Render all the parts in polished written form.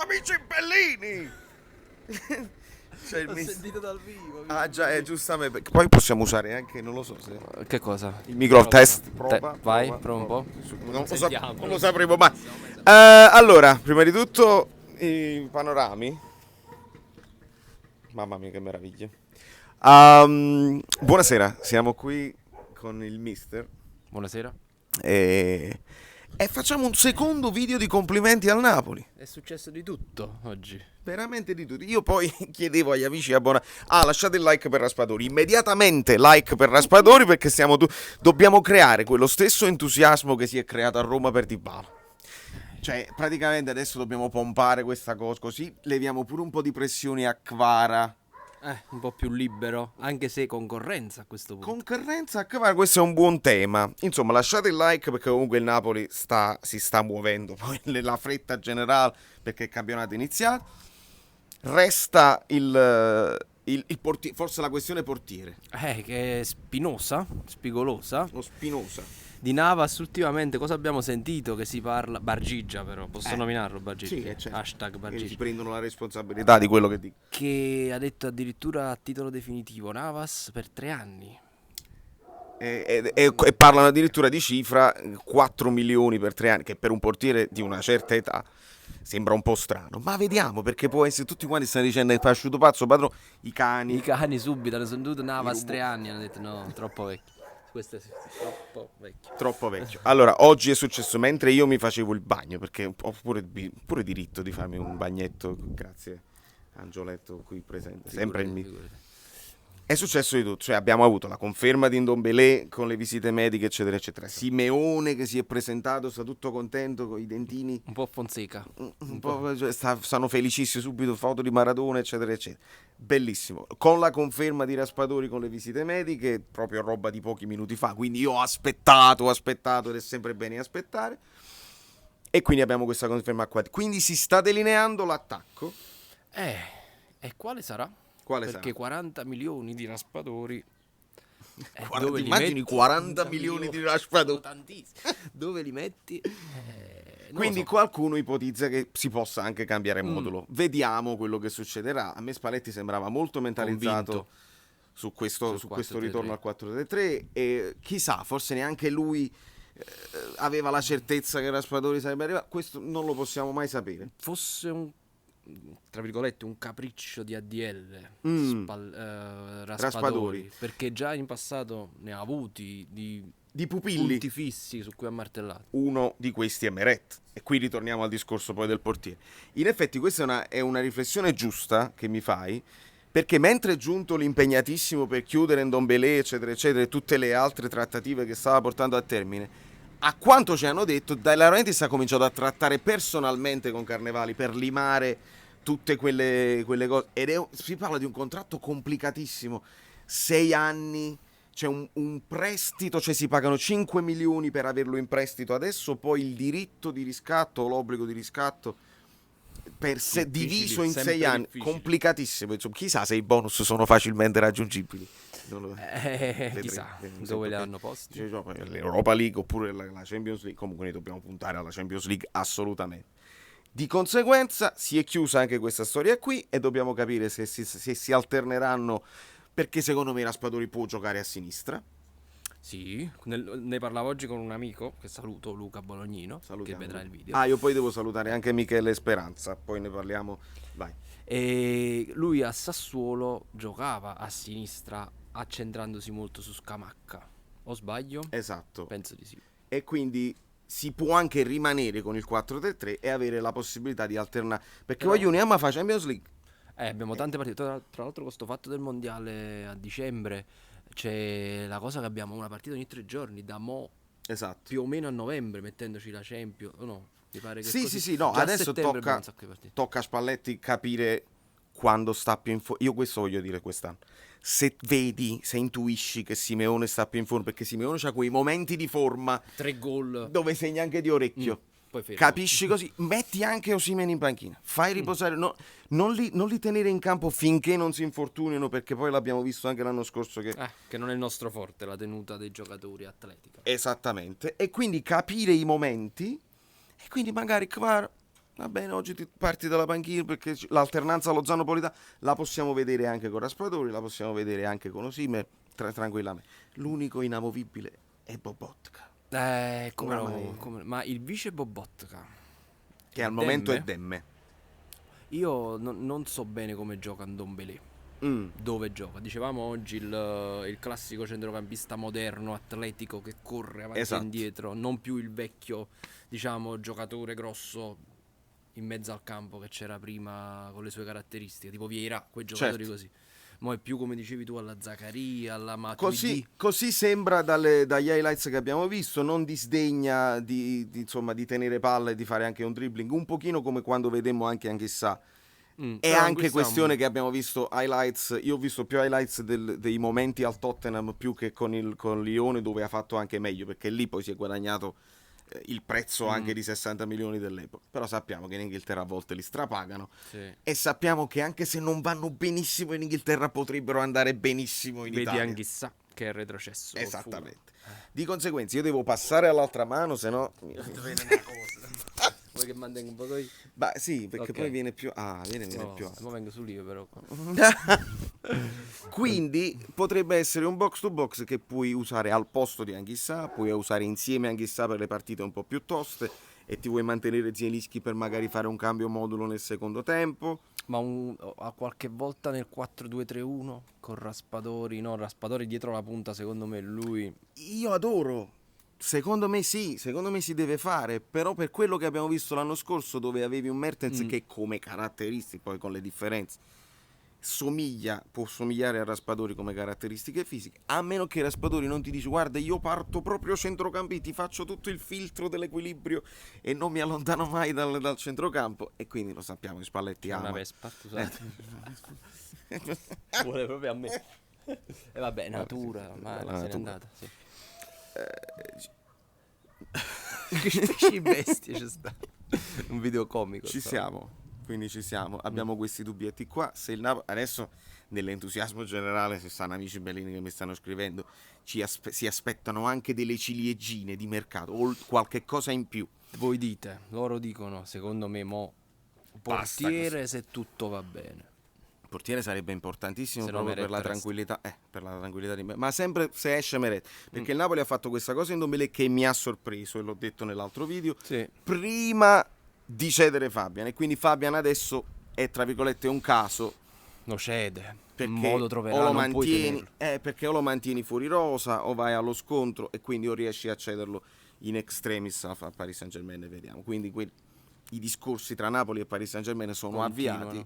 Amici Bellini! C'è L'ho sentito dal vivo. Ah già, giustamente. Perché poi possiamo usare anche, non lo so se... Che cosa? Il microfono test. Vai, prova un po'. Non lo sapremo mai. Allora, prima di tutto, i panorami. Mamma mia, che meraviglia. Buonasera, siamo qui con il mister Buonasera. e facciamo un secondo video di complimenti al Napoli. È successo di tutto oggi. Veramente di tutto. Io poi chiedevo agli amici abbonati: lasciate il like per Raspadori. Immediatamente like per Raspadori, perché dobbiamo creare quello stesso entusiasmo che si è creato a Roma per Dybala. Cioè, praticamente adesso dobbiamo pompare questa cosa, così leviamo pure un po' di pressione a Kvara. Un po' più libero, anche se concorrenza a questo punto. Concorrenza a Kvara, questo è un buon tema. Insomma, lasciate il like, perché comunque il Napoli si sta muovendo. Poi la fretta generale, perché il campionato è iniziato. Resta il portiere, forse la questione portiere. Che è spinosa, spigolosa. Lo Spinosa. Di Navas ultimamente cosa abbiamo sentito che si parla? Bargigia però, posso nominarlo Bargigia? Sì, certo. Hashtag Si Bargigia. prendono la responsabilità di quello che dico. Che ha detto addirittura a titolo definitivo Navas per 3 anni. E parlano addirittura di cifra 4 milioni per 3 anni, che per un portiere di una certa età sembra un po' strano. Ma vediamo, perché può essere, tutti quanti stanno dicendo è pasciuto pazzo, padrone, i cani. I cani subito hanno sentito Navas 3 anni, hanno detto no, troppo vecchio. Questo è troppo vecchio. Troppo vecchio. Allora, oggi è successo mentre io mi facevo il bagno, perché ho pure diritto di farmi un bagnetto, grazie Angioletto qui presente, sempre il mio. Figurati. È successo di tutto, cioè abbiamo avuto la conferma di Ndombélé con le visite mediche, eccetera, eccetera. Simeone che si è presentato, sta tutto contento con i dentini. Un po' Fonseca. Un po', cioè, stanno felicissimi, subito foto di Maradona, eccetera, eccetera. Bellissimo. Con la conferma di Raspadori con le visite mediche, proprio roba di pochi minuti fa. Quindi io ho aspettato ed è sempre bene aspettare. E quindi abbiamo questa conferma qua. Quindi si sta delineando l'attacco. E quale sarà? Quale Perché sarà? 40 milioni di raspadori. Ti immagini 40 milioni di Raspadori? Tantissimi. Dove li metti? Non Quindi lo so. qualcuno ipotizza che si possa anche cambiare modulo. Vediamo quello che succederà. A me Spalletti sembrava molto mentalizzato Convinto. su questo Sul 4-3-3. ritorno al 4-3-3 e chissà, forse neanche lui aveva la certezza che Raspadori sarebbe arrivato. Questo non lo possiamo mai sapere. Fosse un, tra virgolette, un capriccio di ADL Raspadori, Raspadori. perché già in passato ne ha avuti Di pupilli, punti fissi su cui ha martellato. uno di questi è Meret. E qui ritorniamo al discorso poi del portiere. In effetti questa è una riflessione giusta che mi fai, perché mentre è giunto l'impegnatissimo per chiudere Ndombélé, eccetera, eccetera, e tutte le altre trattative che stava portando a termine, a quanto ci hanno detto, De Laurentiis ha cominciato a trattare personalmente con Carnevali per limare tutte quelle cose. Si parla di un contratto complicatissimo, 6 anni, c'è un prestito, cioè si pagano 5 milioni per averlo in prestito adesso, poi il diritto di riscatto o l'obbligo di riscatto diviso in 6 anni, difficili. complicatissimo. Insomma, chissà se i bonus sono facilmente raggiungibili. Non lo- Chissà Vedremo. dove li hanno posti. Cioè, l'Europa League oppure la Champions League. Comunque noi dobbiamo puntare alla Champions League assolutamente. Di conseguenza si è chiusa anche questa storia qui e dobbiamo capire se si alterneranno, perché secondo me Raspadori può giocare a sinistra. Sì, ne parlavo oggi con un amico che saluto, Luca Bolognino, Salutiamo. che vedrà il video. Io poi devo salutare anche Michele Speranza, poi ne parliamo. Vai. E lui a Sassuolo giocava a sinistra accentrandosi molto su Scamacca. O sbaglio? Esatto. Penso di sì. E quindi si può anche rimanere con il 4-3-3 e avere la possibilità di alternare, perché Però- voglio un'ama fa Champions League. Abbiamo tante partite. Tra l'altro, con questo fatto del mondiale a dicembre c'è la cosa che abbiamo una partita ogni 3 giorni, da mo Esatto. più o meno a novembre, mettendocci la Champions. O no? Mi pare che Sì, così. sì, no, Già a adesso settembre abbiamo un sacco di partite. tocca a Spalletti capire quando sta più in forma. Io questo voglio dire quest'anno. Se vedi, se intuisci che Simeone sta più in forma, perché Simeone ha quei momenti di forma 3 gol. dove segna anche di orecchio. Poi fermo. Capisci così? Metti anche Osimhen in panchina, fai riposare, non li tenere in campo finché non si infortunino, perché poi l'abbiamo visto anche l'anno scorso Che non è il nostro forte, la tenuta dei giocatori atletica. Esattamente, e quindi capire i momenti, e quindi magari Kvara Va bene, oggi ti parti dalla panchina perché l'alternanza Lozano-Politano la possiamo vedere anche con Raspadori, la possiamo vedere anche con Osimhen, tranquillamente. L'unico inamovibile è Bobotka, Come Oramai. no, ma il vice Bobotka, Che al momento è Demme? Demme. Io non so bene come gioca Ndombele. Mm, Dove gioca? Dicevamo oggi il classico centrocampista moderno, atletico che corre avanti Esatto. e indietro, non più il vecchio, diciamo, giocatore grosso in mezzo al campo che c'era prima con le sue caratteristiche, tipo Vieira, quei giocatori certo. così. Mo' è più come dicevi tu alla Zaccaria, alla Matuidi. Così sembra dagli highlights che abbiamo visto, non disdegna insomma, di tenere palla e di fare anche un dribbling, un pochino come quando vedemmo anche Anghissà. È Però anche questa questione che abbiamo visto highlights, io ho visto più highlights dei momenti al Tottenham più che con Lione dove ha fatto anche meglio, perché lì poi si è guadagnato il prezzo anche di 60 milioni dell'epoca. Però sappiamo che in Inghilterra a volte li strapagano sì. e sappiamo che anche se non vanno benissimo in Inghilterra potrebbero andare benissimo in Vedi Italia. Anghissà che è retrocesso. col Esattamente. Di conseguenza io devo passare all'altra mano, se no... Fulham. Una cosa. Vuoi che mantenga un po' io? Beh sì, perché Ok. poi viene più... Ah, viene No, più... mo vengo su lì però. Quindi potrebbe essere un box to box che puoi usare al posto di Anghissà, puoi usare insieme a Anghissà per le partite un po' più toste e ti vuoi mantenere Zielinski per magari fare un cambio modulo nel secondo tempo. Ma a qualche volta nel 4-2-3-1 con Raspadori, no, Raspadori dietro la punta, secondo me lui Io adoro. Secondo me si deve fare, però per quello che abbiamo visto l'anno scorso dove avevi un Mertens che come caratteristiche, poi con le differenze, può somigliare a Raspadori come caratteristiche fisiche, a meno che Raspadori non ti dice guarda io parto proprio centrocampo e ti faccio tutto il filtro dell'equilibrio e non mi allontano mai dal centrocampo e quindi lo sappiamo, Spalletti è una ama. Vespa, scusate. Vuole proprio a me. E vabbè, natura, ma se n'è natura. andata, sì. Che specie di bestie c'è sta. Un video comico. Ci insomma. siamo, quindi ci siamo. Abbiamo questi dubbietti qua. Se il adesso, nell'entusiasmo generale, se stanno amici bellini che mi stanno scrivendo, si aspettano anche delle ciliegine di mercato o qualche cosa in più. Voi dite, loro dicono, secondo me mo Basta portiere se tutto va bene. Il portiere sarebbe importantissimo Se no proprio Meret per la resta. tranquillità, ma sempre se esce Meret, perché il Napoli ha fatto questa cosa in Ndombele che mi ha sorpreso e l'ho detto nell'altro video. Sì. Prima di cedere Fabian e quindi Fabian adesso è tra virgolette un caso Lo cede. perché Un modo troverà, o lo non puoi mantieni, tenerlo. perché o lo mantieni fuori rosa o vai allo scontro e quindi o riesci a cederlo in extremis a Paris Saint-Germain, vediamo. Quindi i discorsi tra Napoli e Paris Saint-Germain sono Continuano. avviati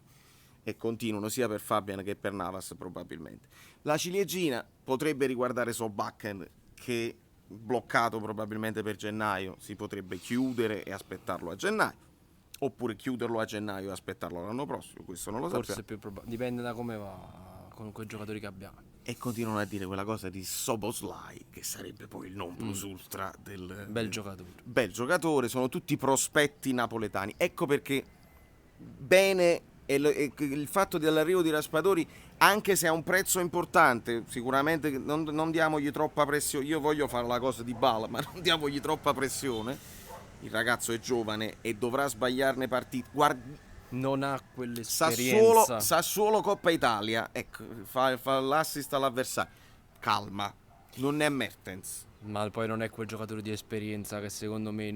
e continuano sia per Fabian che per Navas probabilmente. La ciliegina potrebbe riguardare Solbakken che bloccato probabilmente per gennaio si potrebbe chiudere e aspettarlo a gennaio oppure chiuderlo a gennaio e aspettarlo l'anno prossimo, questo non lo Forse sappiamo. è più probabile. Dipende da come va con quei giocatori che abbiamo. E continuano a dire quella cosa di Soboslai che sarebbe poi il non plus ultra del Bel giocatore. bel giocatore, sono tutti prospetti napoletani. Ecco perché bene il fatto dell'arrivo di Raspadori, anche se ha un prezzo importante, sicuramente non diamogli troppa pressione. Io voglio fare la cosa di Bala, ma non diamogli troppa pressione. Il ragazzo è giovane e dovrà sbagliarne partite. Guardi, Non ha quell'esperienza. Sassuolo Coppa Italia, ecco, fa l'assist all'avversario. Calma, non è Mertens. Ma poi non è quel giocatore di esperienza che secondo me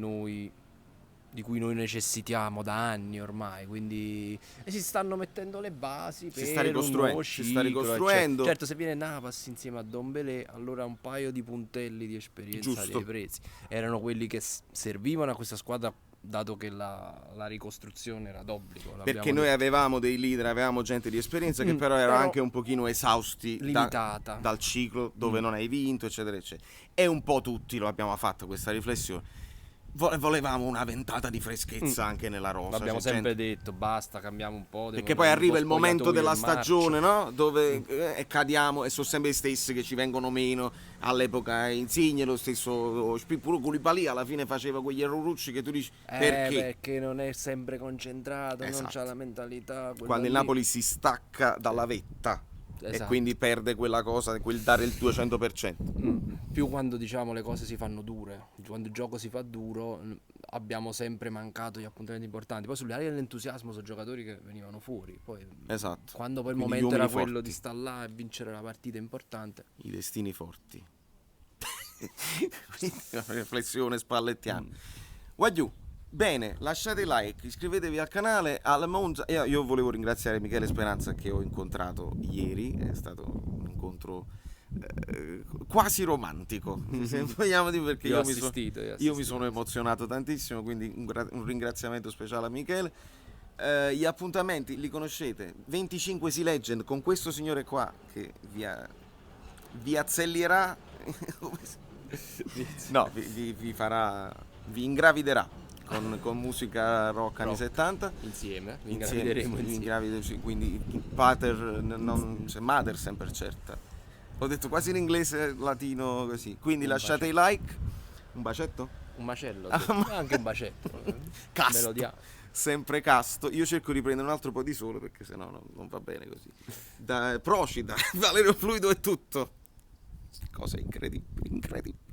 di cui noi necessitiamo da anni ormai, quindi si stanno mettendo le basi per un nuovo Si sta ciclo, ricostruendo. Certo, se viene Navas insieme a Dombele, allora un paio di puntelli di esperienza Giusto. li hai presi. Erano quelli che servivano a questa squadra, dato che la ricostruzione era d'obbligo. Perché noi avevamo dei leader, avevamo gente di esperienza che però erano però anche un pochino esausti limitata. dal ciclo dove non hai vinto, eccetera, eccetera. E un po' tutti lo abbiamo fatto questa riflessione. Volevamo una ventata di freschezza anche nella rosa. L'abbiamo c'è sempre gente- detto, basta, cambiamo un po'. Perché poi arriva il momento della stagione, no? no? Dove cadiamo e sono sempre gli stessi che ci vengono meno. All'epoca Insigne, lo stesso pure Koulibaly alla fine faceva quegli errorucci che tu dici perché? Perché non è sempre concentrato, non Esatto. c'ha la mentalità. quella Quando il lì. Napoli si stacca dalla vetta E Esatto. quindi perde quella cosa, quel dare il 200%. Più quando diciamo le cose si fanno dure, quando il gioco si fa duro, abbiamo sempre mancato gli appuntamenti importanti. Poi sulle aree dell'entusiasmo sono giocatori che venivano fuori. Poi Esatto. quando poi il Quindi gli momento era uomini quello forti. di stare là e vincere la partita importante. I destini forti. Quindi una riflessione spallettiana. Wagyu, bene, lasciate like, iscrivetevi al canale. Io volevo ringraziare Michele Speranza che ho incontrato ieri, è stato un incontro quasi romantico, se vogliamo dire, perché Io ho io assistito. mi sono emozionato tantissimo, quindi un ringraziamento speciale a Michele. Gli appuntamenti li conoscete, 25 Sea Legend con questo signore qua che vi azzellierà. No, vi farà, vi ingraviderà con musica rock anni 70. Insieme, vi ingravideremo insieme. Sì, quindi Mother sempre certa. L'ho detto quasi in inglese latino così. Quindi lasciate i like. Un bacetto? Un macello, anche un bacetto. Casto. Melodia. Sempre casto. Io cerco di prendere un altro po' di sole perché sennò non va bene così. Procida, Valerio Fluido è tutto. Cosa incredibile, incredibile.